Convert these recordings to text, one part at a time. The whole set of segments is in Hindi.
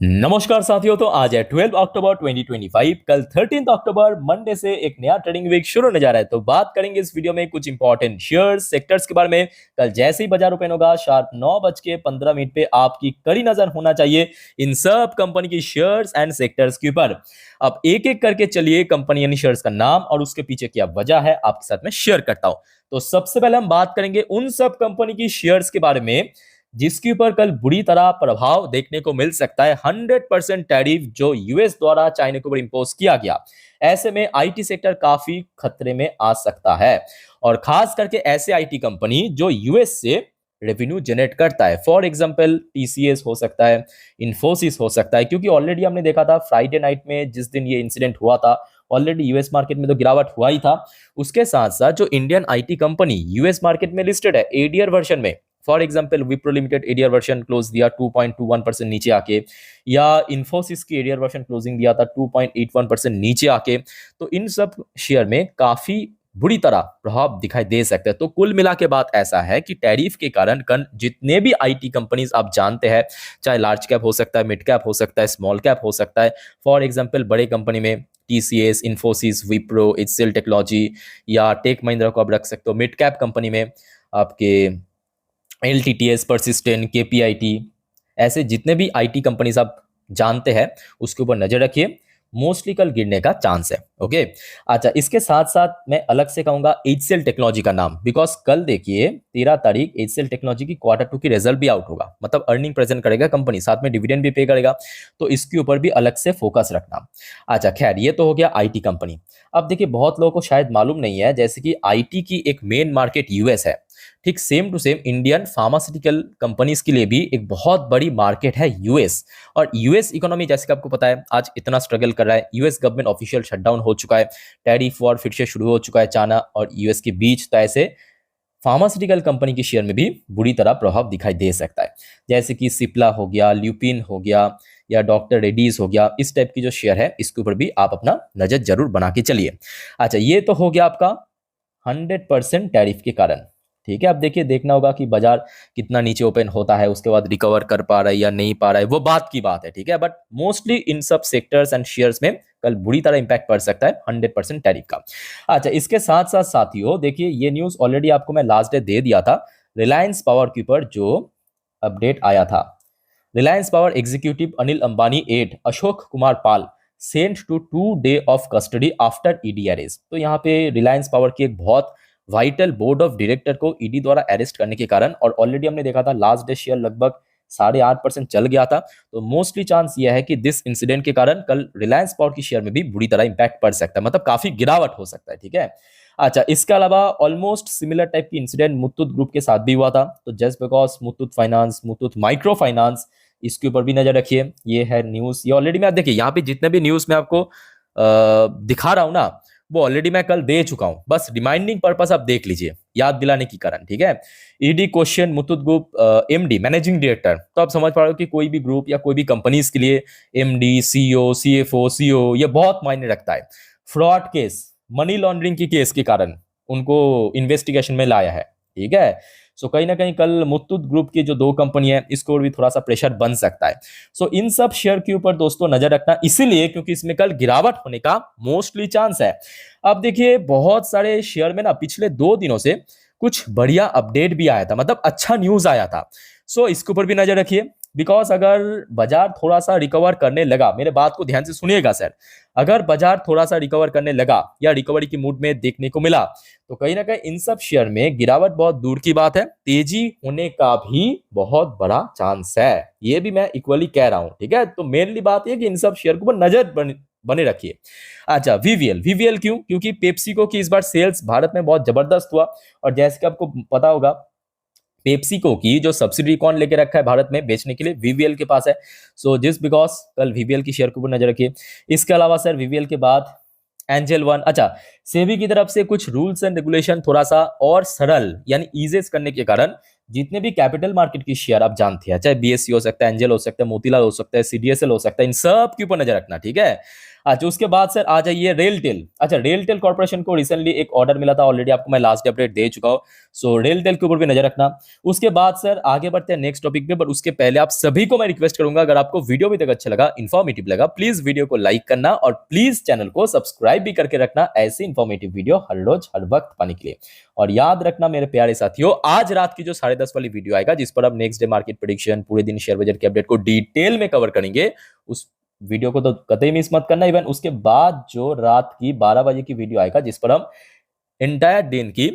नमस्कार साथियों। तो आज है 12 अक्टूबर 2025। कल 13 अक्टूबर मंडे से एक नया ट्रेडिंग वीक शुरू होने जा रहा है। तो बात करेंगे इस वीडियो में कुछ इंपॉर्टेंट शेयर्स सेक्टर्स के बारे में। कल जैसे ही बाजार ओपन होगा शार्प 9:15 पे आपकी कड़ी नजर होना चाहिए इन सब कंपनी की शेयर्स एंड सेक्टर्स के ऊपर। अब एक एक करके चलिए कंपनी यानी शेयर्स का नाम और उसके पीछे क्या वजह है आपके साथ में शेयर करता हूं। तो सबसे पहले हम बात करेंगे उन सब कंपनी की शेयर्स के बारे में जिसके ऊपर कल बुरी तरह प्रभाव देखने को मिल सकता है। 100% टैरिफ जो यूएस द्वारा चाइना के ऊपर इंपोज किया गया, ऐसे में आईटी सेक्टर काफी खतरे में आ सकता है। और खास करके ऐसे आईटी कंपनी जो यूएस से रेवेन्यू जनरेट करता है, फॉर एग्जांपल टीसीएस हो सकता है, इन्फोसिस हो सकता है, क्योंकि ऑलरेडी हमने देखा था फ्राइडे नाइट में जिस दिन ये इंसिडेंट हुआ था, ऑलरेडी यूएस मार्केट में तो गिरावट हुआ ही था। उसके साथ साथ जो Indian IT company US market में लिस्टेड है एडीआर वर्जन में, for example Wipro limited ADR version close दिया 2.21% नीचे आके, या इन्फोसिस की एडीआर वर्जन क्लोजिंग दिया था 2.81% नीचे आके। तो इन सब शेयर में काफी बुरी तरह प्रभाव दिखाई दे सकते हैं। तो कुल मिला के बात ऐसा है कि टैरिफ के कारण जितने भी आईटी कंपनीज आप जानते हैं, चाहे लार्ज कैप हो सकता है, मिड कैप हो सकता है, स्मॉल कैप हो सकता है, फॉर एग्जाम्पल बड़े कंपनी में TCS, Infosys, Wipro, HCL technology या टेक महिंद्रा को आप रख सकते हो। मिड कैप कंपनी में आपके एलटीटीएस, परसिस्टेंट, केपीआईटी, ऐसे जितने भी आईटी कंपनीज आप जानते हैं उसके ऊपर नजर रखिए। मोस्टली कल गिरने का चांस है। ओके, अच्छा, इसके साथ साथ मैं अलग से कहूंगा एचसीएल टेक्नोलॉजी का नाम, बिकॉज कल देखिए 13 तारीख एचसीएल टेक्नोलॉजी की Q2 की रिजल्ट भी आउट होगा, मतलब अर्निंग प्रेजेंट करेगा कंपनी, साथ में डिविडेंड भी पे करेगा। तो इसके ऊपर भी अलग से फोकस रखना। अच्छा खैर, ये तो हो गया आईटी कंपनी। अब देखिए बहुत लोगों को शायद मालूम नहीं है, जैसे कि आईटी की एक मेन मार्केट यूएस है, ठीक same to same Indian pharmaceutical companies के लिए भी एक बहुत बड़ी मार्केट है यूएस। और यूएस इकोनॉमी जैसे कि आपको पता है आज इतना स्ट्रगल कर रहा है, यूएस गवर्नमेंट ऑफिशियल शटडाउन हो चुका है, टैरिफ वॉर फिर से शुरू हो चुका है चाइना और यूएस के बीच। तो ऐसे फार्मास्यूटिकल कंपनी की शेयर में भी बुरी तरह प्रभाव दिखाई दे सकता है, जैसे कि सिप्ला हो गया, ल्यूपिन हो गया, या डॉक्टर रेड्डीज हो गया। इस टाइप की जो शेयर है इसके ऊपर भी आप अपना नजर जरूर बना के चलिए। अच्छा, ये तो हो गया आपका 100% टैरिफ के कारण। ठीक है, अब देखिए देखना होगा कि बाजार कितना नीचे ओपन होता है, उसके बाद रिकवर कर पा रहा है या नहीं पा रहा है, वो बात की बात है। ठीक है, बट मोस्टली इन सब सेक्टर्स एंड शेयर्स में कल बुरी तरह इंपैक्ट पड़ सकता है 100% टैरिफ का। अच्छा, इसके साथ साथ साथियों देखिए ये न्यूज ऑलरेडी आपको मैं लास्ट डे दे दिया था, रिलायंस पावर के ऊपर जो अपडेट आया था। Reliance power executive Anil Ambani aide Ashok Kumar Pal sent to 2 day of custody after ED arrest. तो यहाँ पे रिलायंस पावर की एक बहुत वाइटल बोर्ड ऑफ डायरेक्टर को ईडी द्वारा अरेस्ट करने के कारण, और ऑलरेडी हमने देखा था लास्ट डे शेयर लगभग 8.5% चल गया था। तो मोस्टली चांस यह है कि दिस इंसिडेंट के कारण कल रिलायंस पावर की शेयर में भी बुरी तरह इंपैक्ट पड़ सकता है, मतलब काफी गिरावट हो सकता है। ठीक है, अच्छा, इसके अलावा ऑलमोस्ट सिमिलर टाइप की इंसिडेंट मुथूट ग्रुप के साथ भी हुआ था। तो just because Muthoot finance, Muthoot micro finance, इसके ऊपर भी नजर रखिए। ये है न्यूज, ये ऑलरेडी मैं देखिए यहाँ पे जितने भी न्यूज मैं आपको दिखा रहा हूं ना, वो ऑलरेडी मैं कल दे चुका हूं, बस रिमाइंडिंग पर्पस आप देख लीजिए याद दिलाने की कारण। ठीक है, ED question Muthoot group MD managing director. तो आप समझ पा रहे हो कि कोई भी ग्रुप या कोई भी कंपनीज के लिए एमडी, सीईओ, सीएफओ, सीओ ये बहुत मायने रखता है। फ्रॉड केस, मनी लॉन्ड्रिंग की केस के कारण उनको इन्वेस्टिगेशन में लाया है। ठीक है, सो कहीं ना कहीं कल मुथूट ग्रुप की जो 2 कंपनी है इसको भी थोड़ा सा प्रेशर बन सकता है। सो इन सब शेयर के ऊपर दोस्तों नजर रखना, इसीलिए क्योंकि इसमें कल गिरावट होने का मोस्टली चांस है। अब देखिए बहुत सारे शेयर में ना पिछले 2 दिनों से कुछ बढ़िया अपडेट भी आया था, मतलब अच्छा न्यूज आया था। सो इसके ऊपर भी नजर रखिए, बिकॉज अगर बाजार थोड़ा सा रिकवर करने लगा, मेरे बात को ध्यान से सुनिएगा सर, अगर बाजार थोड़ा सा रिकवर करने लगा या रिकवरी की मूड में देखने को मिला, तो कहीं ना कहीं इन सब शेयर में गिरावट बहुत दूर की बात है, तेजी होने का भी बहुत बड़ा चांस है। ये भी मैं इक्वली कह रहा हूं। ठीक है, तो मेनली बात यह कि इन सब शेयर के ऊपर नजर बने रखिए। अच्छा, वीवीएल क्यों? क्योंकि पेप्सिको की इस बार सेल्स भारत में बहुत जबरदस्त हुआ, और जैसे कि आपको पता होगा पेप्सिको की जो सब्सिडी कौन लेके रखा है भारत में बेचने के लिए, वीवीएल के पास है। सो जिस बिकॉज कल वीवीएल की शेयर के ऊपर नजर रखिए। इसके अलावा सर वीवीएल के बाद एंजल वन। अच्छा, सेबी की तरफ से कुछ रूल्स एंड रेगुलेशन थोड़ा सा और सरल यानी ईजेस करने के कारण जितने भी कैपिटल मार्केट की शेयर आप जानते हैं, चाहे बीएससी हो सकता है, एंजल हो सकता है, मोतीलाल हो सकता है, सीडीएसएल हो सकता है, इन सब के ऊपर नजर रखना, ठीक है। अच्छा, उसके बाद सर आ जाइए रेलटेल। अच्छा, रेलटेल कॉर्पोरेशन को रिसेंटली एक ऑर्डर मिला था, ऑलरेडी आपको मैं लास्ट अपडेट दे चुका हूं। सो रेलटेल के ऊपर भी नजर रखना। उसके बाद सर आगे बढ़ते हैं नेक्स्ट टॉपिक पे, पर उसके पहले आप सभी को मैं रिक्वेस्ट करूंगा, अगर आपको वीडियो भी तक अच्छा लगा, इन्फॉर्मेटिव लगा, प्लीज वीडियो को लाइक करना और प्लीज चैनल को सब्सक्राइब भी करके रखना, ऐसी इन्फॉर्मेटिव वीडियो हर रोज हर वक्त पाने के लिए। और याद रखना मेरे प्यारे साथियों, आज रात की जो 10:30 वाली वीडियो आएगा, जिस पर आप नेक्स्ट डे मार्केट प्रेडिक्शन, पूरे दिन शेयर बाजार के अपडेट को डिटेल में कवर करेंगे, उस वीडियो को तो कतई मिस मत करना। इवन उसके बाद जो रात की 12 बजे की वीडियो आएगा, जिस पर हम एंटायर दिन की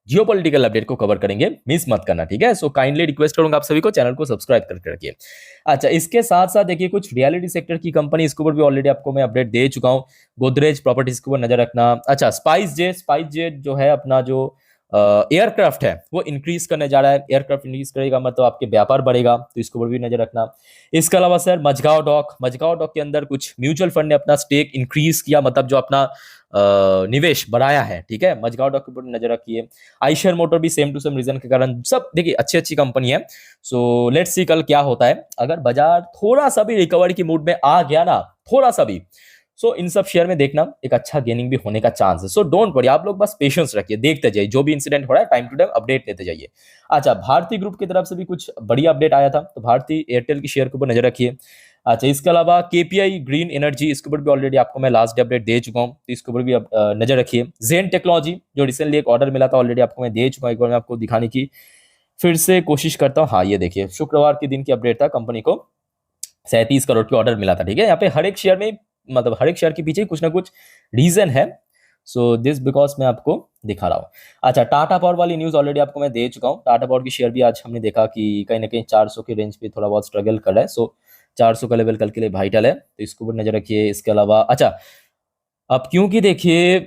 जियोपॉलिटिकल अपडेट को कवर करेंगे, मिस मत करना, ठीक है। सो काइंडली रिक्वेस्ट करूंगा आप सभी को, चैनल को सब्सक्राइब करके रखिए। अच्छा, इसके साथ साथ देखिए कुछ रियलिटी सेक्टर की कंपनी, इसके ऊपर भी ऑलरेडी आपको मैं अपडेट दे चुका हूं। गोदरेज प्रॉपर्टीज के ऊपर नजर रखना। अच्छा, स्पाइस जेट जो है अपना जो एयरक्राफ्ट है वो इंक्रीज करने जा रहा है। एयरक्राफ्ट इंक्रीज करेगा मतलब आपके व्यापार बढ़ेगा, तो इसके ऊपर भी नजर रखना। इसके अलावा सर मझगांव डॉक के अंदर कुछ म्यूचुअल फंड ने अपना स्टेक इंक्रीज किया, मतलब जो अपना निवेश बढ़ाया है, ठीक है। मझगांव डॉक के ऊपर नजर रखिए। आइशर मोटर भी सेम टू सेम रीजन के कारण, सब देखिए अच्छी अच्छी कंपनी है। सो लेट्स सी कल क्या होता है। अगर बाजार थोड़ा सा भी रिकवरी की मूड में आ गया ना, थोड़ा सा भी, सो इन सब शेयर में देखना एक अच्छा गेनिंग भी होने का चांस है। सो डोंट वरी, आप लोग बस पेशेंस रखिए, देखते जाइए, जो भी इंसिडेंट हो रहा है टाइम टू टाइम अपडेट लेते जाइए। अच्छा, भारतीय ग्रुप की तरफ से भी कुछ बढ़िया अपडेट आया था, तो भारतीय एयरटेल की शेयर के ऊपर नजर रखिए। अच्छा, इसके अलावा केपीआई ग्रीन एनर्जी, इसके ऊपर भी ऑलरेडी आपको मैं लास्ट अपडेट दे चुका हूं, तो इसके ऊपर भी नजर रखिए। जेन टेक्नोलॉजी जो रिसेंटली एक ऑर्डर मिला था, ऑलरेडी आपको मैं दे चुका हूं, एक बार मैं आपको दिखाने की फिर से कोशिश करता हूं। हाँ, ये देखिए, शुक्रवार के दिन की अपडेट था, कंपनी को 37 करोड़ की ऑर्डर मिला था, ठीक है। यहाँ पे हर एक शेयर में, मतलब हर एक शेयर के पीछे कुछ ना कुछ रीजन है। सो दिस बिकॉज मैं आपको दिखा रहा हूँ। अच्छा, टाटा पावर वाली न्यूज ऑलरेडी आपको मैं दे चुका हूँ। टाटा पावर की शेयर भी आज हमने देखा कि कहीं ना कहीं 400 के रेंज पे थोड़ा बहुत स्ट्रगल कर रहा है। सो 400 का लेवल कल के लिए वाइटल है, तो इसको ऊपर नजर रखिए। इसके अलावा अच्छा, अब क्योंकि देखिए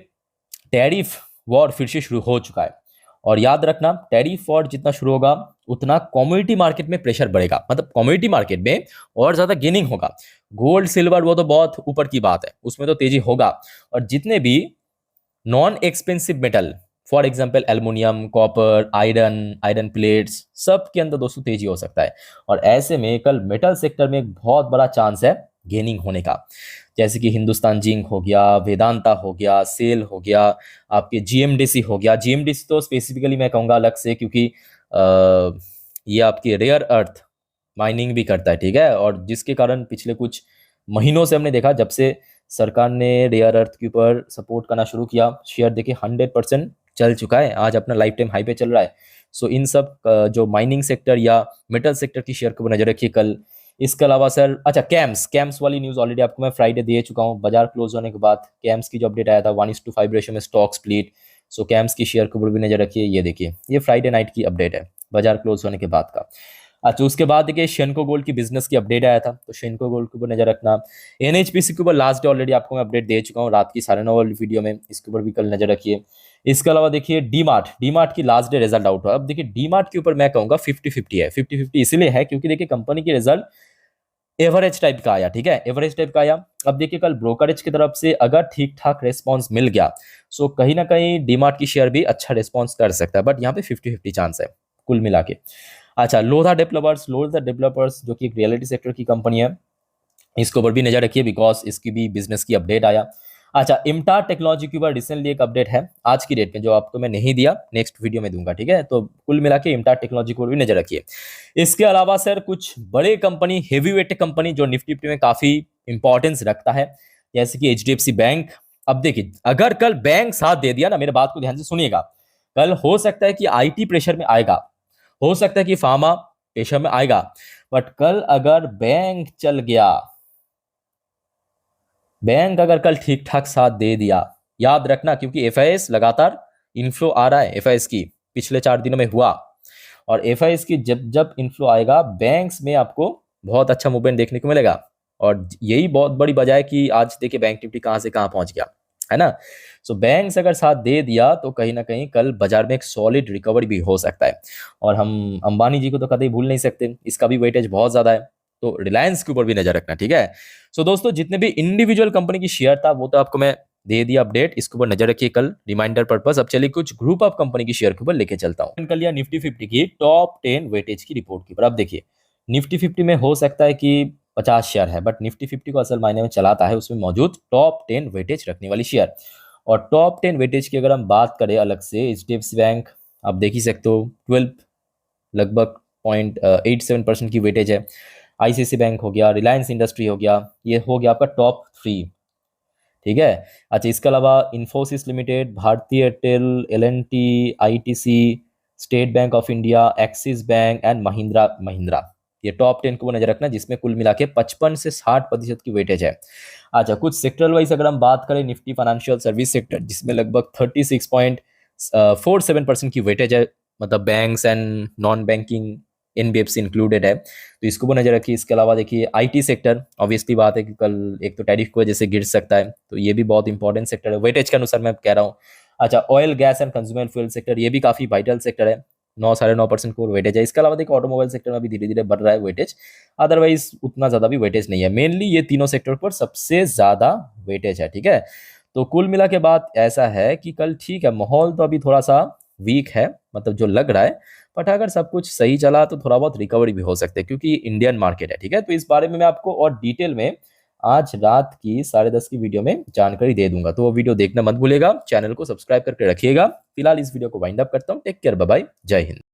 टैरिफ वॉर फिर से शुरू हो चुका है, और याद रखना टैरिफ वॉर जितना शुरू होगा उतना कमोडिटी मार्केट में प्रेशर बढ़ेगा, मतलब कमोडिटी मार्केट में और ज्यादा गेनिंग होगा। गोल्ड सिल्वर वो तो बहुत ऊपर की बात है, उसमें तो तेजी होगा। और जितने भी non expensive metal, for example aluminium, copper, iron plates, सब के अंदर दोस्तों तेजी हो सकता है। और ऐसे में कल मेटल सेक्टर में एक बहुत बड़ा चांस है गेनिंग होने का, जैसे कि हिंदुस्तान जिंक हो गया, वेदांता हो गया, सेल हो गया, आपके जीएमडीसी हो गया। जीएमडीसी तो स्पेसिफिकली मैं कहूँगा अलग से, क्योंकि ये आपकी रेयर अर्थ माइनिंग भी करता है, ठीक है। और जिसके कारण पिछले कुछ महीनों से हमने देखा, जब से सरकार ने रेयर अर्थ के ऊपर सपोर्ट करना शुरू किया, शेयर देखिए 100% चल चुका है, आज अपना लाइफ टाइम हाई पे चल रहा है। सो इन सब जो माइनिंग सेक्टर या मेटल सेक्टर की शेयर के ऊपर नजर रखिए कल। इसके अलावा सर अच्छा, कैम्स वाली न्यूज ऑलरेडी आपको मैं फ्राइडे दे चुका हूँ। बाजार क्लोज होने के बाद कैम्स की जो अपडेट आया था 1:5 रेशियो में स्टॉक स्प्लिट। सो कैम्स की शेयर के ऊपर भी नजर रखिए। ये देखिए, ये फ्राइडे नाइट की अपडेट है, बाजार क्लोज होने के बाद का। अच्छा, उसके बाद देखिए शेनको गोल्ड की बिजनेस की अपडेट आया था, तो शेनको गोल्ड के ऊपर नजर रखना। एनएचपीसी के ऊपर लास्ट डे ऑलरेडी आपको मैं अपडेट दे चुका हूँ रात की 9:30 वाली वीडियो में, इसके ऊपर भी कल नजर रखिए। इसके अलावा देखिए डीमार्ट की लास्ट डे रिजल्ट आउट हुआ। अब देखिए डीमार्ट के ऊपर मैं कहूंगा 50-50 है। 50-50 इसलिए है क्योंकि देखिए कंपनी की रिजल्ट एवरेज टाइप का आया, ठीक है, एवरेज टाइप का आया। अब देखिए कल ब्रोकरेज की तरफ से अगर ठीक ठाक रेस्पॉन्स मिल गया, सो कहीं ना कहीं डीमार्ट की शेयर भी अच्छा रेस्पॉन्स कर सकता है, बट यहाँ पे 50-50 चांस है कुल मिला के। अच्छा, लोधा डेवलपर्स जो कि एक रियलिटी सेक्टर की कंपनी है, इसके ऊपर भी नजर रखिए, बिकॉज इसकी भी बिजनेस की अपडेट आया। अच्छा, इम्टार टेक्नोलॉजी के ऊपर रिसेंटली एक अपडेट है आज की डेट में, जो आपको मैं नहीं दिया, नेक्स्ट वीडियो में दूंगा, ठीक है। तो कुल मिला के इम्टार टेक्नोलॉजी के ऊपर भी नजर रखिए। इसके अलावा सर कुछ बड़े कंपनी, हेवीवेट कंपनी जो निफ्टी में काफी इंपॉर्टेंस रखता है, जैसे कि एचडीएफसी बैंक। अब देखिए अगर कल बैंक साथ दे दिया ना, मेरे बात को ध्यान से सुनिएगा, कल हो सकता है कि आईटी प्रेशर में आएगा, हो सकता है कि फार्मा प्रेशर में आएगा, बट कल अगर बैंक चल गया, बैंक अगर कल ठीक ठाक साथ दे दिया, याद रखना, क्योंकि एफआईएस लगातार इनफ्लो आ रहा है, एफआईएस की पिछले 4 दिनों में हुआ, और एफआईएस की जब जब इनफ्लो आएगा बैंक्स में आपको बहुत अच्छा मूवमेंट देखने को मिलेगा। और यही बहुत बड़ी वजह है कि आज देखिए बैंक निफ्टी कहां से कहां पहुंच गया, है ना। सो बैंक्स अगर साथ दे दिया तो कहीं ना कहीं कल बाजार में एक सॉलिड रिकवरी भी हो सकता है। और हम अंबानी जी को तो कभी भूल नहीं सकते, इसका भी वेटेज बहुत ज्यादा है, तो रिलायंस के ऊपर भी नजर रखना, ठीक है। सो दोस्तों जितने भी इंडिविजुअल कंपनी की शेयर था वो तो आपको मैं दे दिया अपडेट, इसके ऊपर नजर रखिए कल रिमाइंडर पर्पस। अब चलिए कुछ ग्रुप ऑफ कंपनी की शेयर के ऊपर लेके चलता हूँ। कर लिया निफ्टी 50 की टॉप 10 वेटेज की रिपोर्ट की। पर अब देखिए निफ्टी 50 में हो सकता है कि 50 शेयर है, बट निफ्टी 50 को असल मायने में चलाता है उसमें मौजूद टॉप 10 वेटेज रखने वाली शेयर। और टॉप 10 वेटेज की अगर हम बात करें अलग से, एचडीएफसी बैंक आप देख ही सकते हो 12 लगभग 0.87% की वेटेज है। आईसीआईसी बैंक हो गया, रिलायंस इंडस्ट्री हो गया, ये हो गया आपका टॉप 3। ठीक है। अच्छा, इसके अलावा इन्फोसिस लिमिटेड, भारतीय Airtel, L&T, ITC, state bank of India, axis bank and Mahindra Mahindra, ये टॉप 10 को नजर रखना, जिसमें कुल मिला के 55 से 60% की वेटेज है। अच्छा, कुछ सेक्टर वाइज अगर हम बात करें, निफ्टी फाइनेंशियल सर्विस सेक्टर जिसमें लगभग 36.47% की वेटेज है, मतलब banks and non banking NBFC included है, तो इसको भी नजर रखिए। इसके अलावा देखिए आईटी सेक्टर, ऑब्वियसली बात है कि कल एक तो टैरिफ की वजह से गिर सकता है, तो ये भी बहुत इंपॉर्टेंट सेक्टर है वेटेज के अनुसार मैं कह रहा हूँ। अच्छा, oil gas and consumer fuel sector, ये भी काफी वाइटल सेक्टर है, 9-9.5% को वेटेज है। इसके अलावा देखिए ऑटोमोबाइल सेक्टर में भी धीरे धीरे बढ़ रहा है वेटेज, अदरवाइज उतना ज्यादा भी वेटेज नहीं है। मेनली ये तीनों सेक्टर पर सबसे ज्यादा वेटेज है। ठीक है, तो कुल मिला के बात ऐसा है कि कल ठीक है, माहौल तो अभी थोड़ा सा वीक है, मतलब जो लग रहा है, बट अगर सब कुछ सही चला तो थोड़ा बहुत रिकवरी भी हो सकती है, क्योंकि इंडियन मार्केट है। ठीक है, तो इस बारे में मैं आपको और डिटेल में आज रात की 10:30 की वीडियो में जानकारी दे दूंगा, तो वो वीडियो देखना मत भूलिएगा, चैनल को सब्सक्राइब करके रखिएगा। फिलहाल इस वीडियो को वाइंड अप करता हूँ। टेक केयर, बाय बाय, जय हिंद।